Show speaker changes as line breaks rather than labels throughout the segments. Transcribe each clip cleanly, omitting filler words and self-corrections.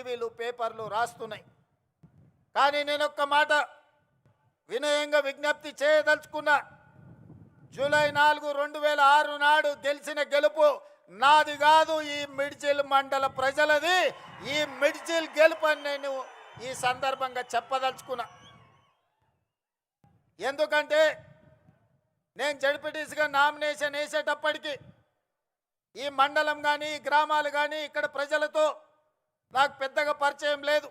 టీవీలు పేపర్లు రాస్తున్నాయి. కానీ నేను ఒక్క మాట వినయంగా విజ్ఞప్తి చేయదలుచుకున్నా. జూలై 4, 2006 నాడు గెలిచిన గెలుపు నాది కాదు, ఈ మిడ్జిల్ మండల ప్రజలది. ఈ మిడ్జిల్ గెలుపు అని నేను ఈ సందర్భంగా చెప్పదలుచుకున్నా. ఎందుకంటే నేను జడ్పీటీసీగా నామినేషన్ వేసేటప్పటికి ఈ మండలం కానీ ఈ గ్రామాలు కానీ ఇక్కడ ప్రజలతో నాకు పెద్దగా పరిచయం లేదు.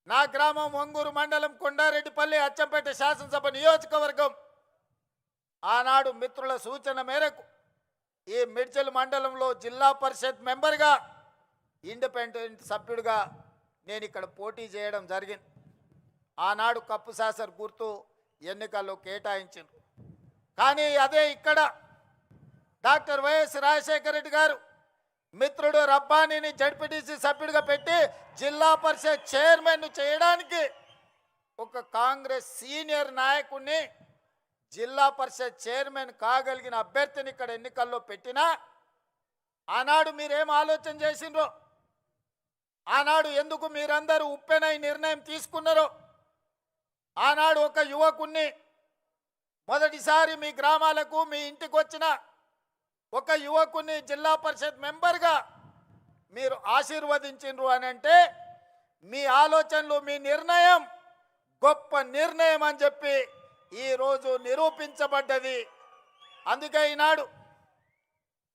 నా గ్రామం ఒంగూరు మండలం కొండారెడ్డిపల్లి అచ్చంపేట శాసనసభ నియోజకవర్గం. ఆనాడు మిత్రుల సూచన మేరకు ఈ మిడ్జిల్ మండలంలో జిల్లా పరిషత్ మెంబర్గా ఇండిపెండెంట్ సభ్యుడిగా నేను ఇక్కడ పోటీ చేయడం జరిగింది. ఆనాడు కప్పు శాసర్ గుర్తు ఎన్నికల్లో కేటాయించింది. కానీ అదే ఇక్కడ డాక్టర్ వైఎస్ రాజశేఖర రెడ్డి గారు మిత్రుడు రబ్బానీని జడ్పీటీసీ సభ్యుడిగా పెట్టి జిల్లా పరిషత్ చైర్మన్ చేయడానికి ఒక కాంగ్రెస్ సీనియర్ నాయకుడిని జిల్లా పరిషత్ చైర్మన్ కాగలిగిన అభ్యర్థిని ఇక్కడ ఎన్నికల్లో పెట్టినా ఆనాడు మీరేం ఆలోచన చేసిండ్రో, ఆనాడు ఎందుకు మీరందరూ ఉప్పెనై నిర్ణయం తీసుకున్నారో, ఆనాడు ఒక యువకుణ్ణి మొదటిసారి మీ గ్రామాలకు మీ ఇంటికి వచ్చిన ఒక యువకుని జిల్లా పరిషత్ మెంబర్గా మీరు ఆశీర్వదించిండ్రు అని అంటే మీ ఆలోచనలు మీ నిర్ణయం గొప్ప నిర్ణయం అని చెప్పి ఈరోజు నిరూపించబడ్డది. అందుకే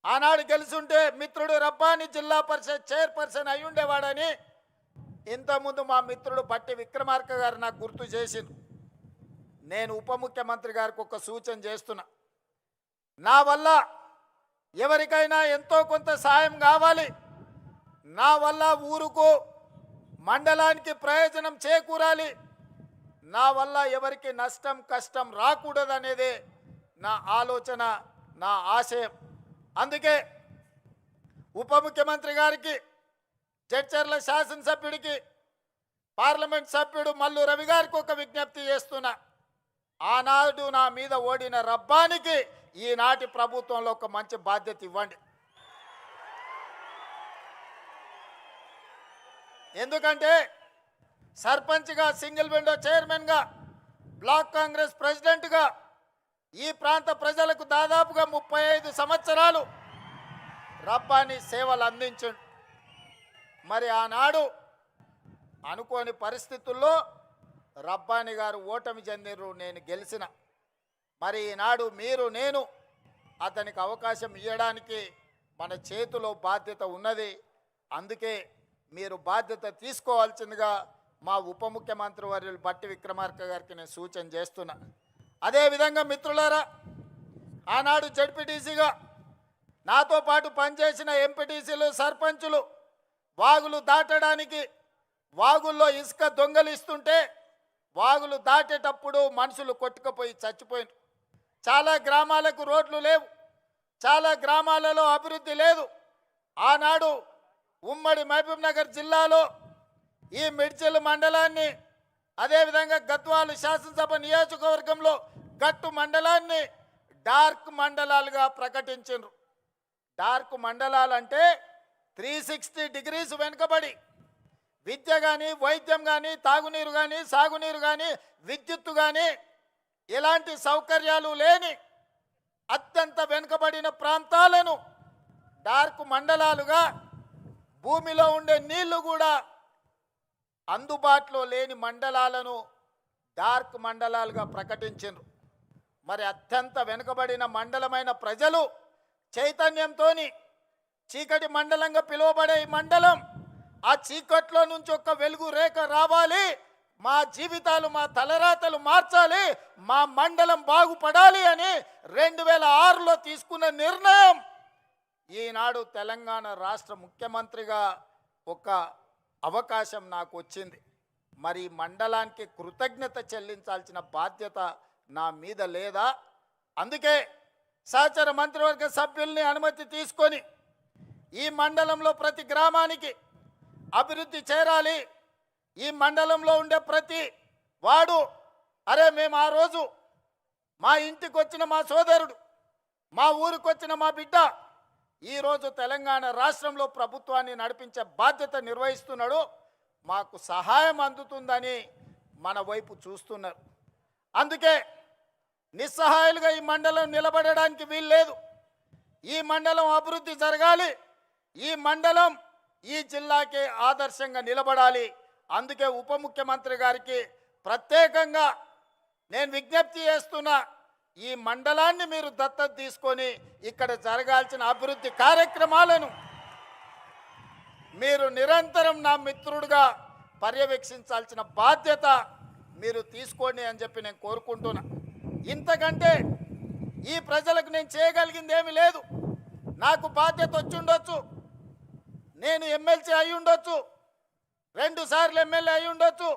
ఆనాడు గెలుచుంటే మిత్రుడు రబ్బాని జిల్లా పరిషత్ చైర్పర్సన్ అయి ఉండేవాడని ఇంతకుముందు మా మిత్రుడు బట్టి విక్రమార్క గారు నాకు గుర్తు చేసింది. నేను ఉప ముఖ్యమంత్రి గారికి ఒక సూచన చేస్తున్నా. నా వల్ల ఎవరికైనా ఎంతో కొంత సాయం కావాలి, నా వల్ల ఊరుకు మండలానికి ప్రయోజనం చేకూరాలి, నా వల్ల ఎవరికి నష్టం కష్టం రాకూడదనేదే నా ఆలోచన, నా ఆశయం. అందుకే ఉప ముఖ్యమంత్రి గారికి, జడ్చర్ల శాసనసభ్యుడికి, పార్లమెంట్ సభ్యుడు మల్లు రవి గారికి ఒక విజ్ఞప్తి చేస్తున్నా. ఆనాడు నా మీద ఓడిన రబ్బానికి ఈనాటి ప్రభుత్వంలో ఒక మంచి బాధ్యత ఇవ్వండి. ఎందుకంటే సర్పంచ్గా, సింగిల్ విండో చైర్మన్గా, బ్లాక్ కాంగ్రెస్ ప్రెసిడెంట్గా ఈ ప్రాంత ప్రజలకు దాదాపుగా 35 సంవత్సరాలు రబ్బాని సేవలు అందించండి. మరి ఆనాడు అనుకోని పరిస్థితుల్లో రబ్బాని గారు ఓటమి చెందిరు, నేను గెలిచిన. మరి ఈనాడు మీరు నేను అతనికి అవకాశం ఇవ్వడానికి మన చేతిలో బాధ్యత ఉన్నది. అందుకే మీరు బాధ్యత తీసుకోవాల్సిందిగా మా ఉప ముఖ్యమంత్రి వర్యులు బట్టి విక్రమార్క గారికి నేను సూచన చేస్తున్నా. అదేవిధంగా మిత్రులారా, ఆనాడు జడ్పీటీసీగా నాతో పాటు పనిచేసిన ఎంపీటీసీలు, సర్పంచులు వాగులు దాటడానికి వాగుల్లో ఇసుక దొంగలిస్తుంటే వాగులు దాటేటప్పుడు మనుషులు కొట్టుకుపోయి చచ్చిపోయినారు. చాలా గ్రామాలకు రోడ్లు లేవు, చాలా గ్రామాలలో అభివృద్ధి లేదు. ఆనాడు ఉమ్మడి మహబూబ్ నగర్ జిల్లాలో ఈ మిడ్జిల్ మండలాన్ని, అదేవిధంగా గద్వాల శాసనసభ నియోజకవర్గంలో గట్టు మండలాన్ని డార్క్ మండలాలుగా ప్రకటించారు. డార్క్ మండలాలంటే 360 డిగ్రీస్ వెనుకబడి విద్య కానీ, వైద్యం కానీ, తాగునీరు కానీ, సాగునీరు కానీ, విద్యుత్తు కానీ ఎలాంటి సౌకర్యాలు లేని అత్యంత వెనుకబడిన ప్రాంతాలను డార్క్ మండలాలుగా, భూమిలో ఉండే నీళ్లు కూడా అందుబాటులో లేని మండలాలను డార్క్ మండలాలుగా ప్రకటించారు. మరి అత్యంత వెనుకబడిన మండలమైన ప్రజలు చైతన్యంతో చీకటి మండలంగా పిలువబడే ఈ మండలం, ఆ చీకట్లో నుంచి ఒక వెలుగు రేఖ రావాలి, మా జీవితాలు, మా తలరాతలు మార్చాలి, మా మండలం బాగుపడాలి అని 2006లో తీసుకున్న నిర్ణయం ఈనాడు తెలంగాణ రాష్ట్ర ముఖ్యమంత్రిగా ఒక అవకాశం నాకు వచ్చింది. మరి మండలానికి కృతజ్ఞత చెల్లించాల్సిన బాధ్యత నా మీద లేదా? అందుకే సహచర మంత్రివర్గ సభ్యుల్ని అనుమతి తీసుకొని ఈ మండలంలో ప్రతి గ్రామానికి అభివృద్ధి చేరాలి, ఈ మండలంలో ఉండే ప్రతి వాడు, అరే మేము ఆ రోజు మా ఇంటికి వచ్చిన మా సోదరుడు, మా ఊరికి వచ్చిన మా బిడ్డ, ఈరోజు తెలంగాణ రాష్ట్రంలో ప్రభుత్వాన్ని నడిపించే బాధ్యత నిర్వహిస్తున్నాడు. మాకు సహాయం అందుతుందని మన వైపు చూస్తున్నారు. అందుకే నిస్సహాయాలుగా ఈ మండలం నిలబడడానికి వీల్లేదు. ఈ మండలం అభివృద్ధి జరగాలి. ఈ మండలం ఈ జిల్లాకే ఆదర్శంగా నిలబడాలి. అందుకే ఉప ముఖ్యమంత్రి గారికి ప్రత్యేకంగా నేను విజ్ఞప్తి చేస్తున్నా, ఈ మండలాన్ని మీరు దత్తత తీసుకొని ఇక్కడ జరగాల్సిన అభివృద్ధి కార్యక్రమాలను మీరు నిరంతరం నా మిత్రుడిగా పర్యవేక్షించాల్సిన బాధ్యత మీరు తీసుకోండి అని చెప్పి నేను కోరుకుంటున్నా. ఇంతకంటే ఈ ప్రజలకు నేను చేయగలిగింది ఏమీ లేదు. నాకు బాధ్యత వచ్చి ఉండొచ్చు, నేను ఎమ్మెల్సీ అయి ఉండొచ్చు, 2 సార్లు ఎమ్మెల్యే అయి ఉండొచ్చు,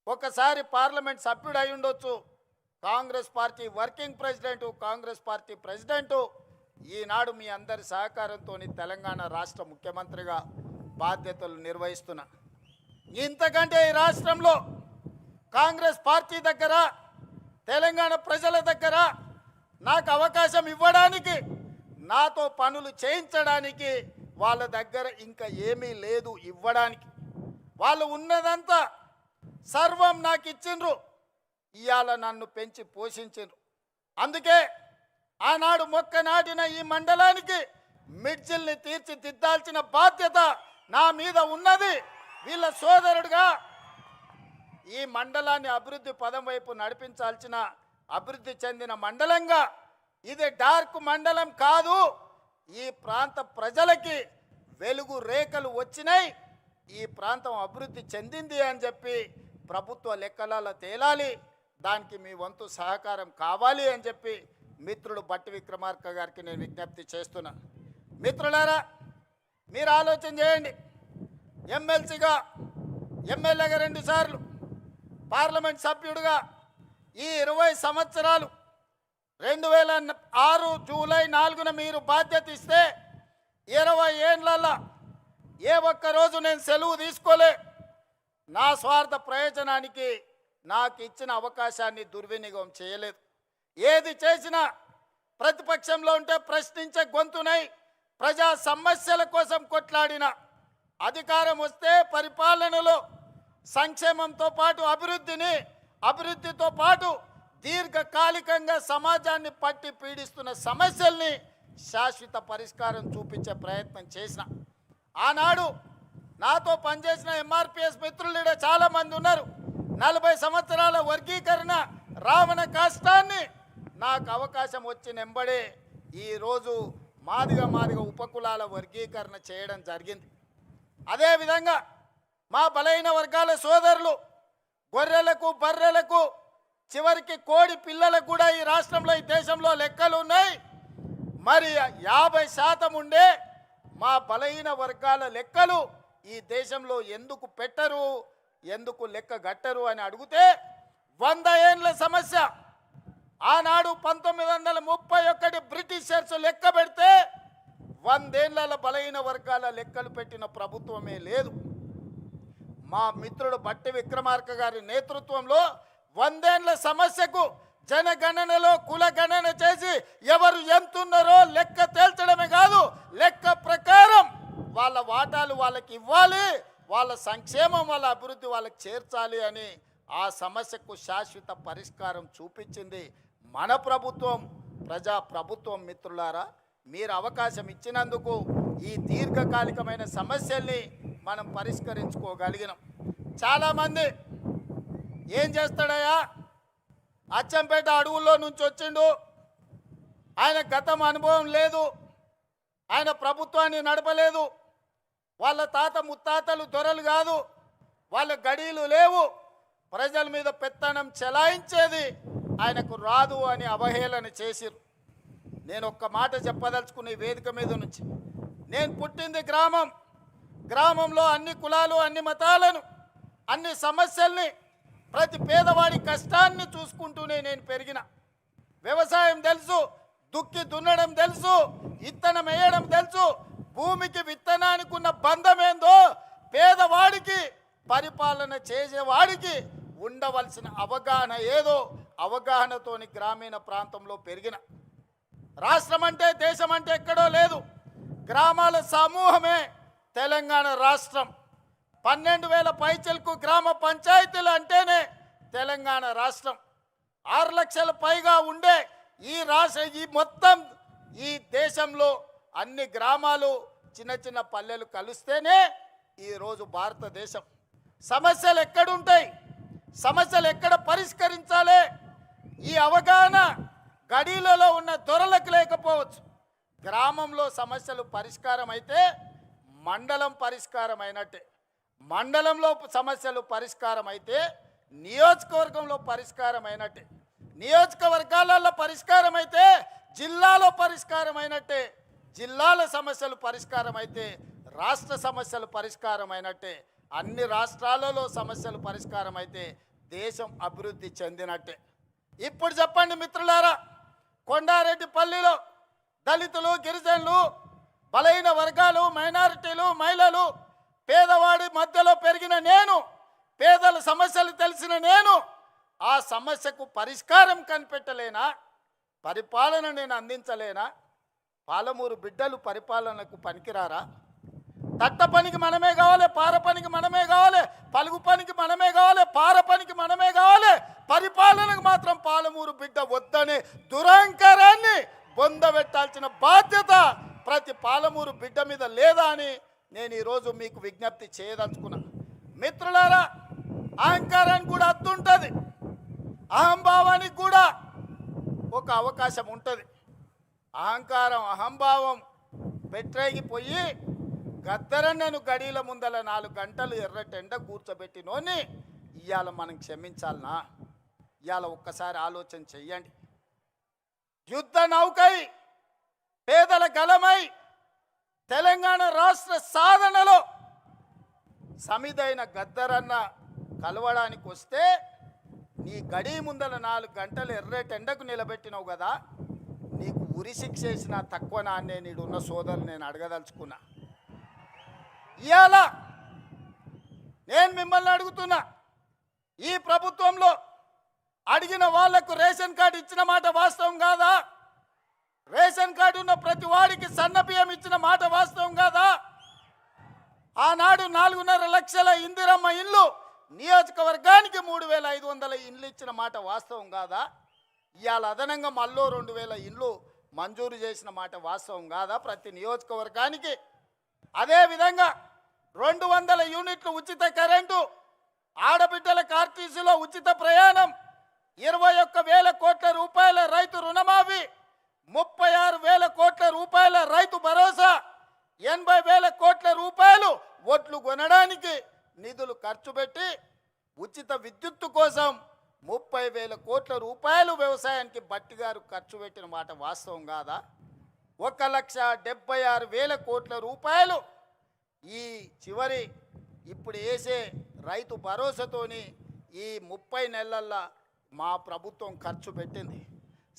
ఒకసారి పార్లమెంట్ సభ్యుడు అయి ఉండొచ్చు, Congress party working president, Congress party president. ఈనాడు మీ అందరి సహకారంతో తెలంగాణ రాష్ట్ర ముఖ్యమంత్రిగా బాధ్యతలు నిర్వహిస్తున్నా. ఇంతకంటే ఈ రాష్ట్రంలో కాంగ్రెస్ పార్టీ దగ్గర, తెలంగాణ ప్రజల దగ్గర నాకు అవకాశం ఇవ్వడానికి, నాతో పనులు చేయించడానికి వాళ్ళ దగ్గర ఇంకా ఏమీ లేదు ఇవ్వడానికి. వాళ్ళు ఉన్నదంతా సర్వం నాకు ఇచ్చిండ్రు. ఇవాళ నన్ను పెంచి పోషించిండ్రు. అందుకే ఆనాడు మొక్క నాటిన ఈ మండలానికి మిడ్జిల్ని తీర్చిదిద్దాల్సిన బాధ్యత నా మీద ఉన్నది. వీళ్ళ సోదరుడుగా ఈ మండలాన్ని అభివృద్ధి పదం వైపు నడిపించాల్సిన అభివృద్ధి చెందిన మండలంగా, ఇది డార్క్ మండలం కాదు. ఈ ప్రాంత ప్రజలకి వెలుగు రేఖలు వచ్చినాయి. ఈ ప్రాంతం అభివృద్ధి చెందింది అని చెప్పి ప్రభుత్వ లెక్కలలో తేలాలి. దానికి మీ వంతు సహకారం కావాలి అని చెప్పి మిత్రుడు బట్టి విక్రమార్క గారికి నేను విజ్ఞప్తి చేస్తున్నా. మిత్రులారా, మీరు ఆలోచన చేయండి. ఎమ్మెల్సీగా, ఎమ్మెల్యేగా 2 సార్లు, పార్లమెంట్ సభ్యుడిగా ఈ 20 సంవత్సరాలు 2006 జూలై 4న మీరు బాధ్యత ఇస్తే 20 ఏళ్లలో ఏ ఒక్కరోజు నేను సెలవు తీసుకోలే. నా స్వార్థ ప్రయోజనానికి నాకు ఇచ్చిన అవకాశాన్ని దుర్వినియోగం చేయలేదు. ఏది చేసినా ప్రతిపక్షంలో ఉంటే ప్రశ్నించే గొంతునై ప్రజా సమస్యల కోసం కొట్లాడిన, అధికారం వస్తే పరిపాలనలో సంక్షేమంతో పాటు అభివృద్ధితో పాటు దీర్ఘకాలికంగా సమాజాన్ని పట్టి పీడిస్తున్న సమస్యల్ని శాశ్వత పరిష్కారం చూపించే ప్రయత్నం చేసిన. ఆనాడు నాతో పనిచేసిన ఎంఆర్పిఎస్ మిత్రులు చాలామంది ఉన్నారు. 40 సంవత్సరాల వర్గీకరణ రావణ కష్టాన్ని నాకు అవకాశం వచ్చిన వెంబడే ఈరోజు మాదిగ ఉపకులాల వర్గీకరణ చేయడం జరిగింది. అదేవిధంగా మా బలైన వర్గాల సోదరులు, గొర్రెలకు, బర్రెలకు, చివరికి కోడి పిల్లలకు కూడా ఈ రాష్ట్రంలో, ఈ దేశంలో లెక్కలు ఉన్నాయి. మరి 50% ఉండే మా బలహీన వర్గాల లెక్కలు ఈ దేశంలో ఎందుకు పెట్టరు, ఎందుకు లెక్క గట్టరు అని అడిగితే 100 ఏళ్ల సమస్య. ఆనాడు 1931 బ్రిటిషర్స్ లెక్క పెడితే 100 ఏళ్ల బలహీన వర్గాల లెక్కలు పెట్టిన ప్రభుత్వమే లేదు. మా మిత్రుడు బట్టి విక్రమార్క గారి నేతృత్వంలో 100 ఏళ్ల సమస్యకు జనగణనలో కులగణన చేసి ఎవరు ఎంతున్నారో లెక్క తేల్చడమే కాదు, లెక్క ప్రకారం వాళ్ళ వాటాలు వాళ్ళకి ఇవ్వాలి, వాళ్ళ సంక్షేమం, వాళ్ళ అభివృద్ధి వాళ్ళకి చేర్చాలి అని ఆ సమస్యకు శాశ్వత పరిష్కారం చూపించింది మన ప్రభుత్వం, ప్రజా ప్రభుత్వం. మిత్రులారా, మీరు అవకాశం ఇచ్చినందుకు ఈ దీర్ఘకాలికమైన సమస్యల్ని మనం పరిష్కరించుకోగలిగినాం. చాలామంది ఏం చేస్తాడయ్యా, అచ్చంపేట అడవుల్లో నుంచి వచ్చిండు, ఆయన గతం అనుభవం లేదు, ఆయన ప్రభుత్వాన్ని నడపలేదు, వాళ్ళ తాత ముత్తాతలు దొరలు కాదు, వాళ్ళ గడీలు లేవు, ప్రజల మీద పెత్తనం చెలాయించేది ఆయనకు రాదు అని అవహేళన చేసిరు. నేను ఒక్క మాట చెప్పదలుచుకున్న ఈ వేదిక మీద నుంచి, నేను పుట్టింది గ్రామంలో అన్ని కులాలు, అన్ని మతాలను, అన్ని సమస్యల్ని, ప్రతి పేదవాడి కష్టాన్ని చూసుకుంటూనే నేను పెరిగిన. వ్యవసాయం తెలుసు, దుక్కి దున్నడం తెలుసు, విత్తనం వేయడం తెలుసు, భూమికి విత్తనానికి ఉన్న బంధం ఏందో పేదవాడికి, పరిపాలన చేసేవాడికి ఉండవలసిన అవగాహన ఏదో అవగాహనతోని గ్రామీణ ప్రాంతంలో పెరిగిన. రాష్ట్రం అంటే దేశం అంటే ఎక్కడో లేదు, గ్రామాల సమూహమే తెలంగాణ రాష్ట్రం. 12,000 పైచలకు గ్రామ పంచాయతీలు అంటేనే తెలంగాణ రాష్ట్రం. 6 లక్షల పైగా ఉండే ఈ మొత్తం ఈ దేశంలో అన్ని గ్రామాలు చిన్న చిన్న పల్లెలు కలిస్తేనే ఈరోజు భారతదేశం. సమస్యలు ఎక్కడుంటాయి, సమస్యలు ఎక్కడ పరిష్కరించాలి, ఈ అవగాహన గడీలలో ఉన్న దొరలకు లేకపోవచ్చు. గ్రామంలో సమస్యలు పరిష్కారం అయితే మండలం పరిష్కారం అయినట్టే, మండలంలో సమస్యలు పరిష్కారం అయితే నియోజకవర్గంలో పరిష్కారం అయినట్టే, నియోజకవర్గాలలో పరిష్కారం అయితే జిల్లాలో పరిష్కారం అయినట్టే, జిల్లాల సమస్యలు పరిష్కారం అయితే రాష్ట్ర సమస్యలు పరిష్కారం అయినట్టే, అన్ని రాష్ట్రాలలో సమస్యలు పరిష్కారం అయితే దేశం అభివృద్ధి చెందినట్టే. ఇప్పుడు చెప్పండి మిత్రులారా, కొండారెడ్డిపల్లిలో దళితులు, గిరిజనులు, బలహీన వర్గాలు, మైనారిటీలు, మహిళలు, పేదవాడి మధ్యలో పెరిగిన నేను, పేదల సమస్యలు తెలిసిన నేను ఆ సమస్యకు పరిష్కారం కనిపెట్టలేనా? పరిపాలన నేను అందించలేనా? పాలమూరు బిడ్డలు పరిపాలనకు పనికిరారా? తట్ట పనికి మనమే కావాలి, పార పనికి మనమే కావాలి, పలుగు పనికి మనమే కావాలి, పార పనికి మనమే కావాలి, పరిపాలనకు మాత్రం పాలమూరు బిడ్డ వద్దనే దురహంకారాన్ని బొందబెట్టాల్సిన బాధ్యత ప్రతి పాలమూరు బిడ్డ మీద లేదా అని నేను ఈరోజు మీకు విజ్ఞప్తి చేయదలుచుకున్నా. మిత్రులారా, అహంకారానికి కూడా అద్దుంటుంది, అహంభావానికి కూడా ఒక అవకాశం ఉంటుంది. అహంకారం అహంభావం పెట్టేగిపోయి గద్దరన్నను గడీల ముందల 4 గంటలు ఎర్రటెండ కూర్చోబెట్టినోని ఇవాళ మనం క్షమించాలనా? ఇవాళ ఒక్కసారి ఆలోచన చెయ్యండి. యుద్ధ నౌకై పేదల గలమై తెలంగాణ రాష్ట్ర సాధనలో సమిదైన గద్దరన్న కలవడానికి వస్తే నీ గడి ముందల 4 గంటలు ఎర్రటెండకు నిలబెట్టినావు కదా, నీకు ఉరి శిక్ష వేసిన తక్కువ నాన్నే నీడున్న సోదరులు నేను అడగదలుచుకున్నా. ఇవాళ నేను మిమ్మల్ని అడుగుతున్నా, ఈ ప్రభుత్వంలో అడిగిన వాళ్లకు రేషన్ కార్డు ఇచ్చిన మాట వాస్తవం కాదా? రేషన్ కార్డు ఉన్న ప్రతి వాడికి సన్న బియ్యం ఇచ్చిన మాట వాస్తవం కాదా? ఆనాడు 4.5 లక్షల ఇందిరమ్మ ఇల్లు, నియోజకవర్గానికి 3,500 ఇండ్లు ఇచ్చిన మాట వాస్తవం కాదా? ఇవాళ అదనంగా మళ్ళీ 2,000 ఇండ్లు మంజూరు చేసిన మాట వాస్తవం కాదా ప్రతి నియోజకవర్గానికి? అదేవిధంగా 200 యూనిట్లు ఉచిత కరెంటు, ఆడబిడ్డల ఆర్టీసీలో ఉచిత ప్రయాణం, 21,000 కోట్ల రూపాయల రైతు రుణమాఫీ, 36,000 కోట్ల రూపాయల రైతు భరోసా, 80,000 కోట్ల రూపాయలు ఓట్లు కొనడానికి నిధులు ఖర్చు పెట్టి ఉచిత విద్యుత్తు కోసం 30,000 కోట్ల రూపాయలు వ్యవసాయానికి బట్టి గారు ఖర్చు పెట్టిన మాట వాస్తవం కాదా? 1,76,000 కోట్ల రూపాయలు ఈ చివరి ఇప్పుడు వేసే రైతు భరోసాతోని ఈ 30 నెలల్లో మా ప్రభుత్వం ఖర్చు పెట్టింది.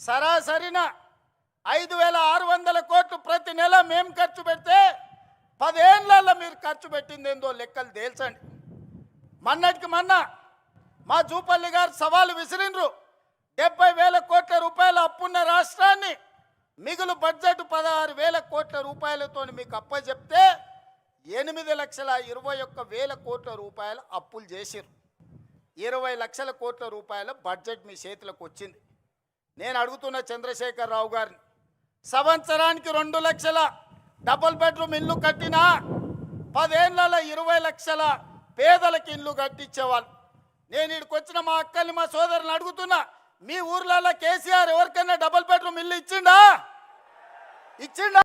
సరాసరిన 5,600 కోట్లు ప్రతి నెల మేము ఖర్చు పెడితే 10 ఏళ్లలో మీరు ఖర్చు పెట్టింది ఏందో లెక్కలు తేల్చండి. మొన్నటికి మొన్న మా జూపల్లి గారు సవాలు విసిరిండ్రు, 70,000 కోట్ల రూపాయల అప్పున్న రాష్ట్రాన్ని మిగులు బడ్జెట్ 16,000 కోట్ల రూపాయలతో మీకు అప్పచెప్తే 8,21,000 కోట్ల రూపాయల అప్పులు చేసిరు. 20 లక్షల కోట్ల రూపాయల బడ్జెట్ మీ చేతులకు వచ్చింది. నేను అడుగుతున్న చంద్రశేఖర్ రావు గారిని, సంవత్సరానికి 2 లక్షల డబుల్ బెడ్రూమ్ ఇల్లు కట్టినా 10 ఏళ్లలో 20 లక్షల పేదలకు ఇల్లు కట్టించేవాళ్ళు. నేను ఇక్కడికి వచ్చిన మా అక్కల్ని, మా సోదరుని అడుగుతున్నా, మీ ఊర్లలో కేసీఆర్ ఎవరికైనా డబుల్ బెడ్రూమ్ ఇల్లు ఇచ్చిండా?